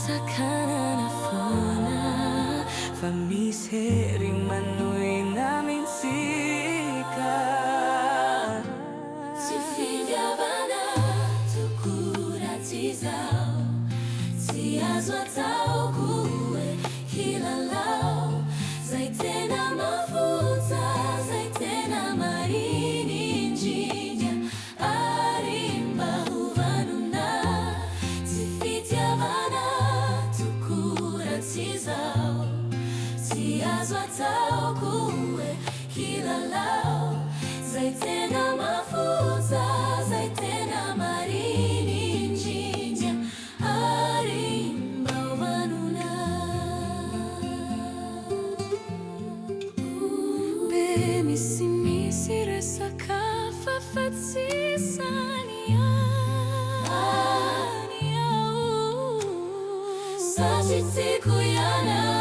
sakana na fauna, famisering manoy namin sika. Ci figliavana tu cura ti zao, ci azwatao kuwe kilalau, zai tena mafuta, zai tena marini njinja, arimba uvanuna. Ci figliavana tu cura ti zao, ci azwatao kuwe kilalau, zai tena mafuta, zai tena marini njinja, arimba uvanuna. Misi resa kafa fatsisania Sajiti kuyana